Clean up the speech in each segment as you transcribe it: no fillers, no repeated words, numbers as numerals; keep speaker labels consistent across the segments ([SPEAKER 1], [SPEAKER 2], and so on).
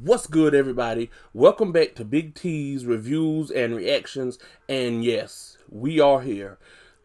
[SPEAKER 1] What's good, everybody? Welcome back to Big T's Reviews and Reactions. And yes, we are here.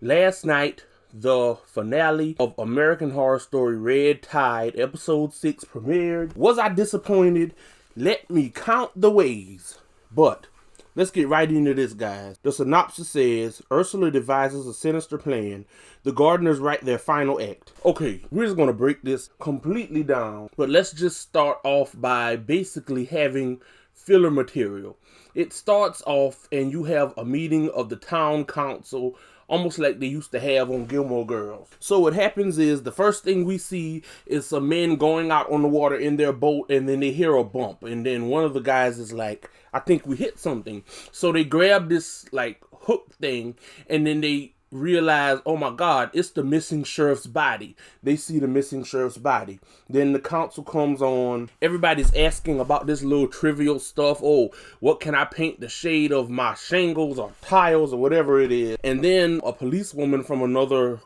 [SPEAKER 1] Last night, the finale of American Horror Story Red Tide Episode 6 premiered. Was I disappointed? Let me count the ways. But let's get right into this, guys. The synopsis says, Ursula devises a sinister plan. The Gardeners write their final act. Okay, we're just going to break this completely down. But let's just start off by basically having filler material. It starts off and you have a meeting of the town council, almost like they used to have on Gilmore Girls. So what happens is the first thing we see is some men going out on the water in their boat, and then they hear a bump, and then one of the guys is like, I think we hit something. So they grab this like hook thing, and then they realize, oh my God, it's the missing sheriff's body. They see the missing sheriff's body. Then the council comes on. Everybody's asking about this little trivial stuff. Oh, what can I paint the shade of my shingles or tiles or whatever it is? And then a policewoman from another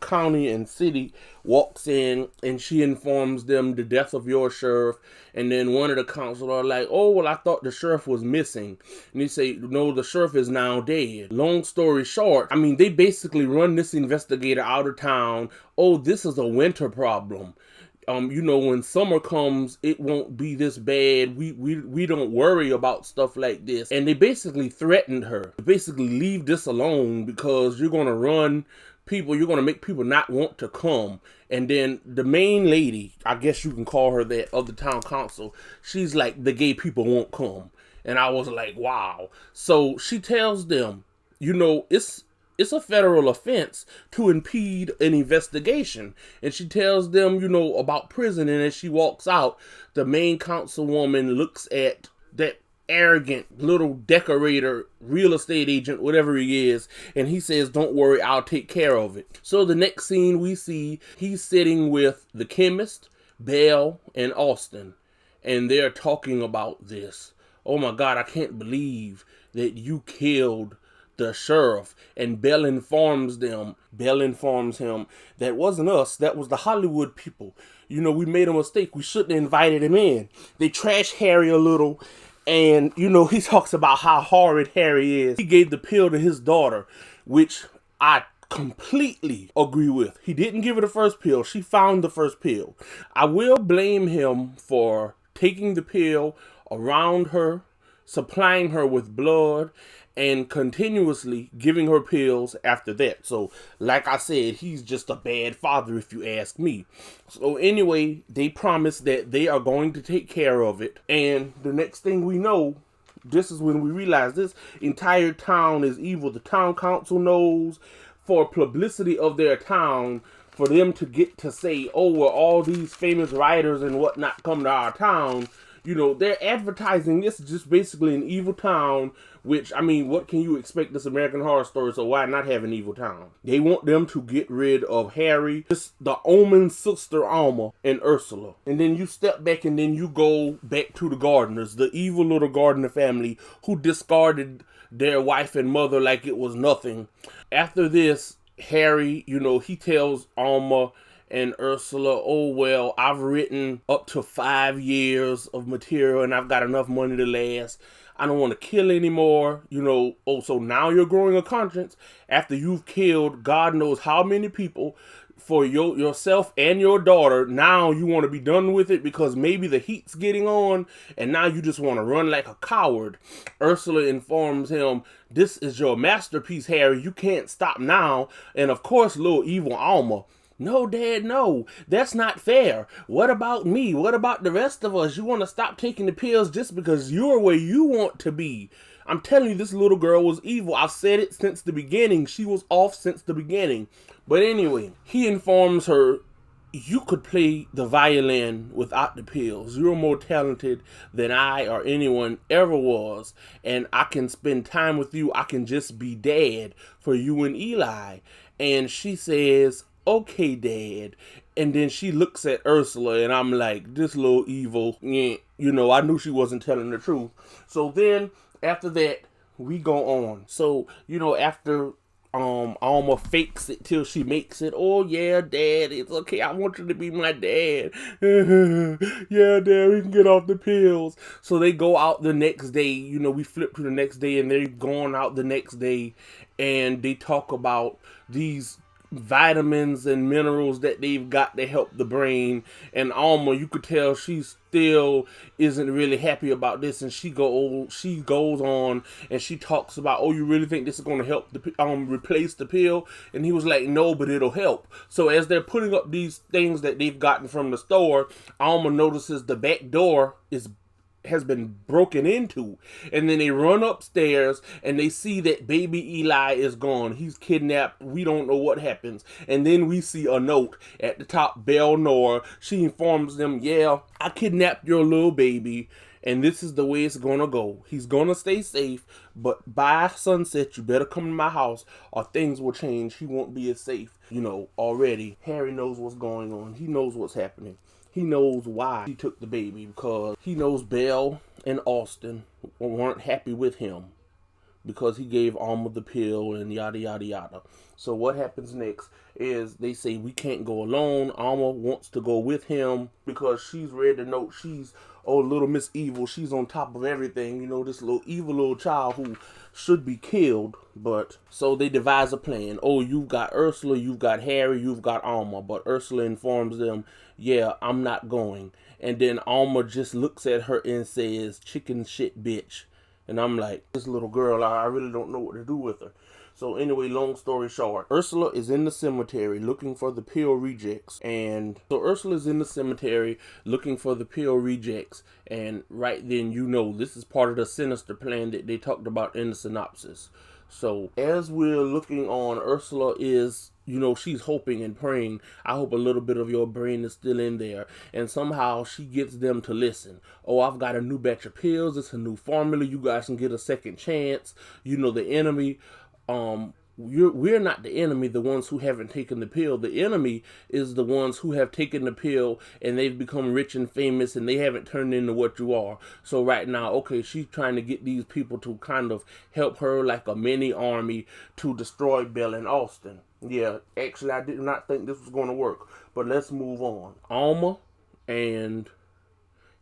[SPEAKER 1] county and city walks in, and she informs them the death of your sheriff. And then one of the council are like, oh, well, I thought the sheriff was missing. And they say, no, the sheriff is now dead. Long story short, I mean, they basically run this investigator out of town. Oh, this is a winter problem. When summer comes, it won't be this bad. We don't worry about stuff like this. And they basically threatened her. Basically, leave this alone because you're going to run people, you're going to make people not want to come. And then the main lady, I guess you can call her that, of the town council, she's like, the gay people won't come. And I was like, wow. So she tells them, it's a federal offense to impede an investigation. And she tells them, about prison. And as she walks out, the main councilwoman looks at that arrogant little decorator, real estate agent, whatever he is, and he says, don't worry, I'll take care of it. So the next scene we see, he's sitting with the chemist, Belle, and Austin, and they're talking about this. Oh my God, I can't believe that you killed the sheriff. And Belle informs him that wasn't us, that was the Hollywood people. We made a mistake, we shouldn't have invited him in. They trash Harry a little. And, he talks about how horrid Harry is. He gave the pill to his daughter, which I completely agree with. He didn't give her the first pill. She found the first pill. I will blame him for taking the pill around her, supplying her with blood, and continuously giving her pills after that. So, like I said, he's just a bad father if you ask me. So anyway, they promise that they are going to take care of it. And the next thing we know, this is when we realize this entire town is evil. The town council knows, for publicity of their town, for them to get to say, oh, well, all these famous writers and whatnot come to our town. They're advertising this is just basically an evil town, which, I mean, what can you expect this American Horror Story, so why not have an evil town? They want them to get rid of Harry, the Omen sister Alma, and Ursula. And then you step back and then you go back to the Gardeners, the evil little Gardner family who discarded their wife and mother like it was nothing. After this, Harry, he tells Alma and Ursula, oh, well, I've written up to 5 years of material and I've got enough money to last. I don't want to kill anymore. So now you're growing a conscience after you've killed God knows how many people for yourself and your daughter. Now you want to be done with it because maybe the heat's getting on and now you just want to run like a coward. Ursula informs him, this is your masterpiece, Harry. You can't stop now. And of course, little evil Alma, no, Dad, no, that's not fair. What about me? What about the rest of us? You want to stop taking the pills just because you're where you want to be. I'm telling you, this little girl was evil. I've said it since the beginning. She was off since the beginning. But anyway, he informs her, you could play the violin without the pills. You're more talented than I or anyone ever was. And I can spend time with you. I can just be dad for you and Eli. And she says, okay, Dad. And then she looks at Ursula and I'm like, this little evil, I knew she wasn't telling the truth. So then after that, we go on. So, after Alma fakes it till she makes it. Oh yeah, Dad, it's okay. I want you to be my dad. Yeah, Dad, we can get off the pills. So they go out the next day. You know, we flip to the next day, and they're going out the next day, and they talk about these vitamins and minerals that they've got to help the brain. And Alma, you could tell she still isn't really happy about this, and she goes on and she talks about, oh, you really think this is going to help the replace the pill? And he was like, no, but it'll help. So as they're putting up these things that they've gotten from the store, Alma notices the back door has been broken into, and then they run upstairs and they see that baby Eli is gone. He's kidnapped. We don't know what happens. And then we see a note at the top. Belle Noire, she informs them, yeah, I kidnapped your little baby, and this is the way it's gonna go. He's gonna stay safe, but by sunset you better come to my house or things will change. He won't be as safe. You know, already Harry knows what's going on. He knows what's happening. He knows why he took the baby, because he knows Belle and Austin weren't happy with him because he gave Alma the pill and yada yada yada. So what happens next is they say we can't go alone. Alma wants to go with him because she's read the note. She's, oh, little Miss Evil. She's on top of everything. You know, this little evil little child who should be killed. But so they devise a plan. Oh, you've got Ursula, you've got Harry, you've got Alma. But Ursula informs them, yeah, I'm not going. And then Alma just looks at her and says, chicken shit bitch. And I'm like, this little girl, I really don't know what to do with her. So anyway, long story short, Ursula is in the cemetery looking for the pill rejects. And so Ursula's in the cemetery looking for the pill rejects. And right then, you know, this is part of the sinister plan that they talked about in the synopsis. So as we're looking on, Ursula is, you know, she's hoping and praying. I hope a little bit of your brain is still in there. And somehow she gets them to listen. Oh, I've got a new batch of pills. It's a new formula. You guys can get a second chance. You know, the enemy, we're not the enemy, the ones who haven't taken the pill. The enemy is the ones who have taken the pill and they've become rich and famous and they haven't turned into what you are. So right now, okay, she's trying to get these people to kind of help her like a mini army to destroy Belle and Austin. Yeah, actually, I did not think this was going to work, but let's move on. Alma and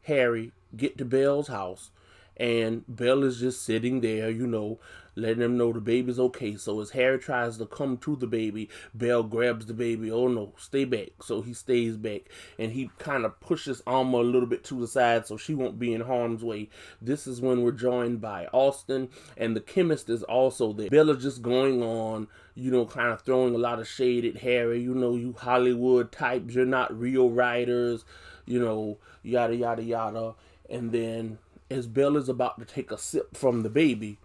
[SPEAKER 1] Harry get to Belle's house, and Belle is just sitting there, you know, letting them know the baby's okay. So as Harry tries to come to the baby, Belle grabs the baby. Oh no, stay back. So he stays back, and he kind of pushes Alma a little bit to the side so she won't be in harm's way. This is when we're joined by Austin, and the chemist is also there. Belle is just going on, you know, kind of throwing a lot of shade at Harry. You know, you Hollywood types, you're not real writers, you know, yada yada yada. And then as Belle is about to take a sip from the baby,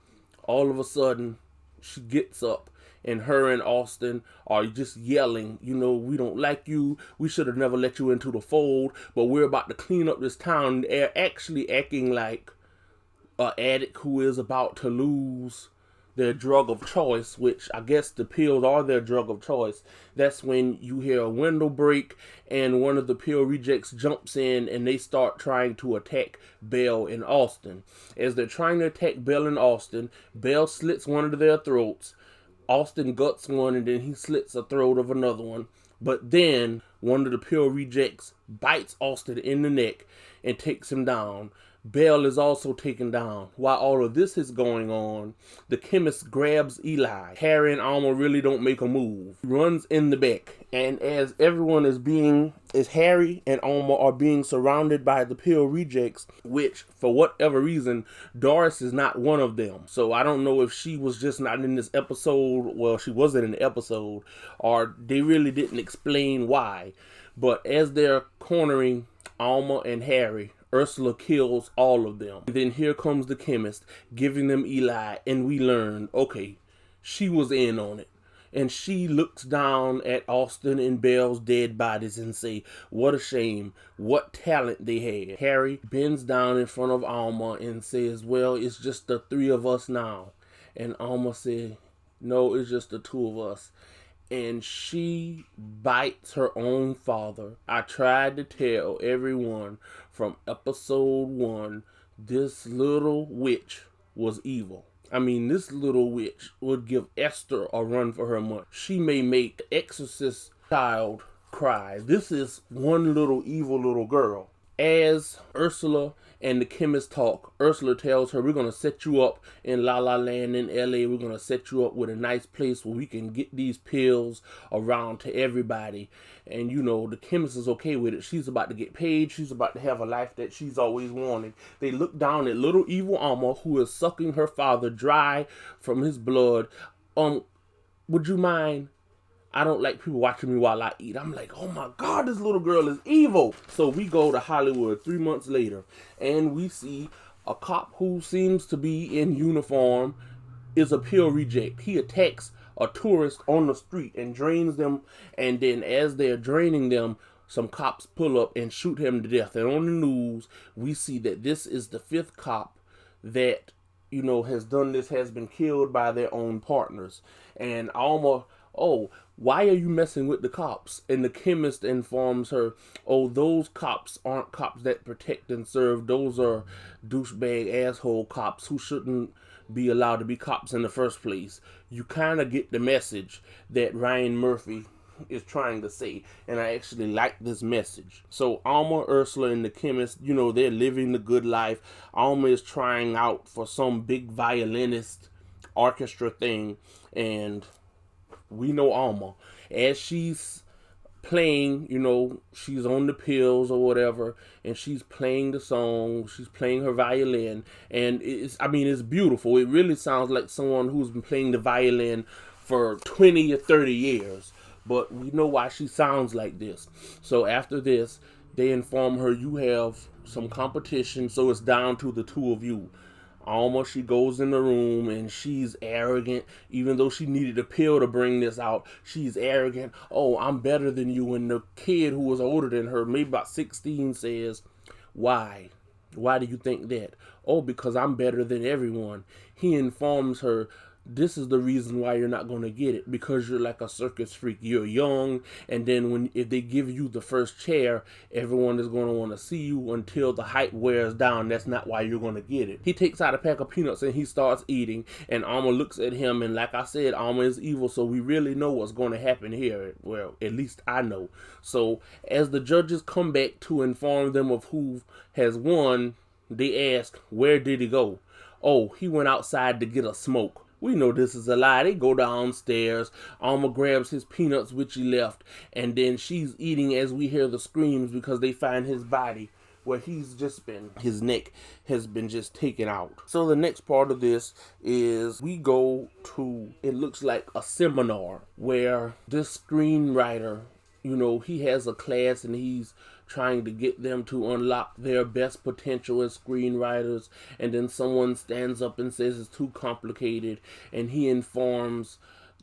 [SPEAKER 1] all of a sudden she gets up, and her and Austin are just yelling, you know, we don't like you, we should have never let you into the fold, but we're about to clean up this town. They're actually acting like an addict who is about to lose their drug of choice, which I guess the pills are their drug of choice. That's when you hear a window break and one of the pill rejects jumps in and they start trying to attack Belle and Austin. As they're trying to attack Belle and Austin, Belle slits one of their throats. Austin guts one, and then he slits the throat of another one. But then one of the pill rejects bites Austin in the neck and takes him down. Belle is also taken down. While all of this is going on, the chemist grabs Eli. Harry and Alma really don't make a move. He runs in the back, and as Harry and Alma are being surrounded by the pill rejects, which for whatever reason, Doris is not one of them. So I don't know if she was just not in this episode. Well, she wasn't in the episode, or they really didn't explain why. But as they're cornering Alma and Harry, Ursula kills all of them. And then here comes the chemist, giving them Eli, and we learn, okay, she was in on it. And she looks down at Austin and Belle's dead bodies and say, what a shame, what talent they had. Harry bends down in front of Alma and says, well, it's just the three of us now. And Alma said, no, it's just the two of us. And she bites her own father. I tried to tell everyone from episode 1, this little witch was evil. I mean, this little witch would give Esther a run for her money. She may make the Exorcist child cry. This is one little evil little girl. As Ursula and the chemist talk, Ursula tells her, we're going to set you up in La La Land in LA. We're going to set you up with a nice place where we can get these pills around to everybody. And, you know, the chemist is okay with it. She's about to get paid. She's about to have a life that she's always wanted. They look down at little evil Alma, who is sucking her father dry from his blood. Would you mind? I don't like people watching me while I eat. I'm like, oh my God, this little girl is evil. So we go to Hollywood 3 months later, and we see a cop who seems to be in uniform is a pill reject. He attacks a tourist on the street and drains them, and then as they're draining them, some cops pull up and shoot him to death. And on the news, we see that this is the 5th cop that, you know, has done this, has been killed by their own partners. And Alma, oh, why are you messing with the cops? And the chemist informs her, oh, those cops aren't cops that protect and serve. Those are douchebag asshole cops who shouldn't be allowed to be cops in the first place. You kind of get the message that Ryan Murphy is trying to say, and I actually like this message. So Alma, Ursula, and the chemist, you know, they're living the good life. Alma is trying out for some big violinist orchestra thing, and we know Alma, as she's playing, you know, she's on the pills or whatever, and she's playing the song, she's playing her violin, and it's beautiful. It really sounds like someone who's been playing the violin for 20 or 30 years, but we know why she sounds like this. So after this, they inform her, you have some competition, so it's down to the 2 of you. Alma, she goes in the room and she's arrogant, even though she needed a pill to bring this out. She's arrogant. Oh, I'm better than you. And the kid who was older than her, maybe about 16, says, why? Why do you think that? Oh, because I'm better than everyone. He informs her, this is the reason why you're not going to get it, because you're like a circus freak. You're young, and then if they give you the first chair, everyone is going to want to see you until the hype wears down. That's not why you're going to get it. He takes out a pack of peanuts and he starts eating, and Alma looks at him, and like I said, Alma is evil, so we really know what's going to happen here. Well, at least I know. So as the judges come back to inform them of who has won, they ask, where did he go? Oh, he went outside to get a smoke. We know this is a lie. They go downstairs. Alma grabs his peanuts, which he left, and then she's eating as we hear the screams because they find his body where his neck has been just taken out. So the next part of this is we go to, it looks like a seminar where this screenwriter, you know, he has a class and he's trying to get them to unlock their best potential as screenwriters, and then someone stands up and says it's too complicated, and he informs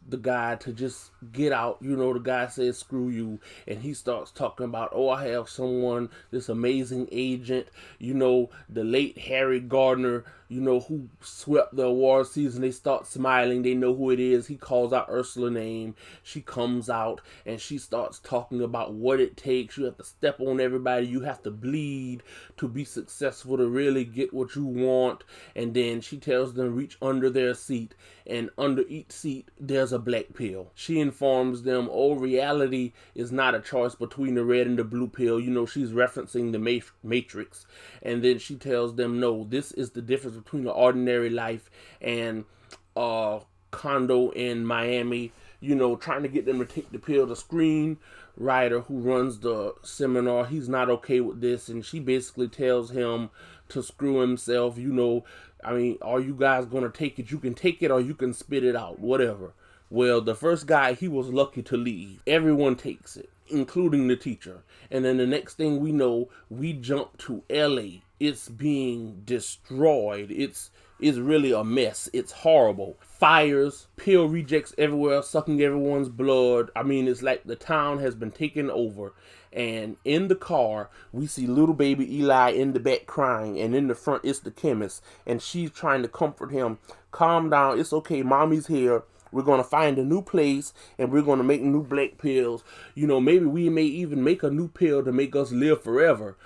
[SPEAKER 1] the guy to just get out. You know, the guy says screw you, and he starts talking about, oh, I have someone, this amazing agent, you know, the late Harry Gardner, you know, who swept the award season. They start smiling, they know who it is. He calls out Ursula's name. She comes out and she starts talking about what it takes. You have to step on everybody, you have to bleed to be successful, to really get what you want. And then she tells them reach under their seat, and under each seat there's a black pill. She informs them, oh, reality is not a choice between the red and the blue pill. You know, she's referencing the Matrix. And then she tells them, no, this is the difference between an ordinary life and a condo in Miami. You know, trying to get them to take the pill. The screenwriter who runs the seminar, he's not okay with this, and she basically tells him to screw himself. You know, I mean, are you guys going to take it? You can take it or you can spit it out, whatever. Well, the first guy, he was lucky to leave. Everyone takes it, including the teacher. And then the next thing we know, we jump to LA. It's being destroyed. It's really a mess. It's horrible. Fires, pill rejects everywhere, sucking everyone's blood. I mean, it's like the town has been taken over. And in the car, we see little baby Eli in the back crying, and in the front, it's the chemist, and she's trying to comfort him. Calm down. It's okay. Mommy's here. We're going to find a new place, and we're going to make new black pills. You know, maybe we may even make a new pill to make us live forever.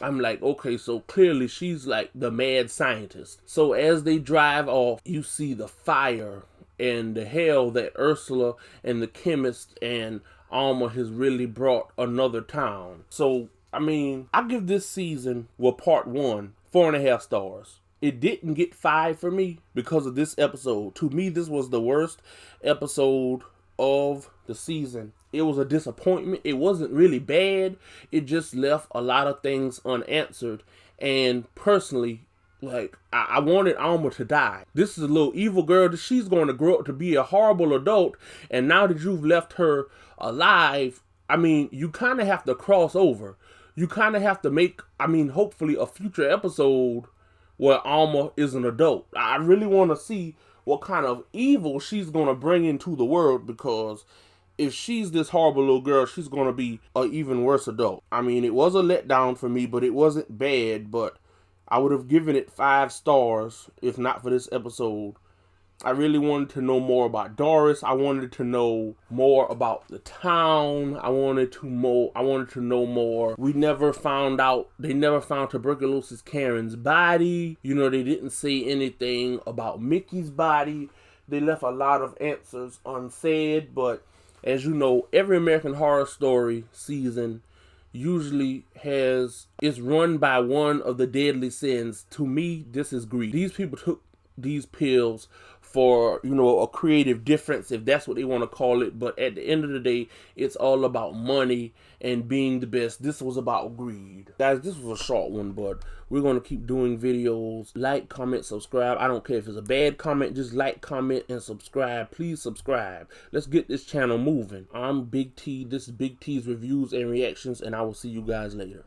[SPEAKER 1] I'm like, okay, so clearly she's like the mad scientist. So as they drive off, you see the fire and the hell that Ursula and the chemist and Alma has really brought another town. So, I mean, I give this season, well, part 1, 4.5 stars. It didn't get 5 for me because of this episode. To me, this was the worst episode of the season. It was a disappointment. It wasn't really bad. It just left a lot of things unanswered. And personally, like, I wanted Alma to die. This is a little evil girl. She's going to grow up to be a horrible adult. And now that you've left her alive, I mean, you kind of have to cross over. You kind of have to make, I mean, hopefully a future episode where Alma is an adult. I really want to see what kind of evil she's going to bring into the world, because if she's this horrible little girl, she's going to be an even worse adult. I mean, it was a letdown for me, but it wasn't bad, but I would have given it 5 stars if not for this episode. I really wanted to know more about Doris. I wanted to know more about the town. I wanted to know more. We never found out. They never found tuberculosis Karen's body. You know, they didn't say anything about Mickey's body. They left a lot of answers unsaid. But as you know, every American Horror Story season usually is run by one of the deadly sins. To me, this is greed. These people took these pills for, you know, a creative difference, if that's what they want to call it. But at the end of the day, it's all about money and being the best. This was about greed. Guys, this was a short one, but we're going to keep doing videos. Like, comment, subscribe. I don't care if it's a bad comment. Just like, comment, and subscribe. Please subscribe. Let's get this channel moving. I'm Big T. This is Big T's Reviews and Reactions, and I will see you guys later.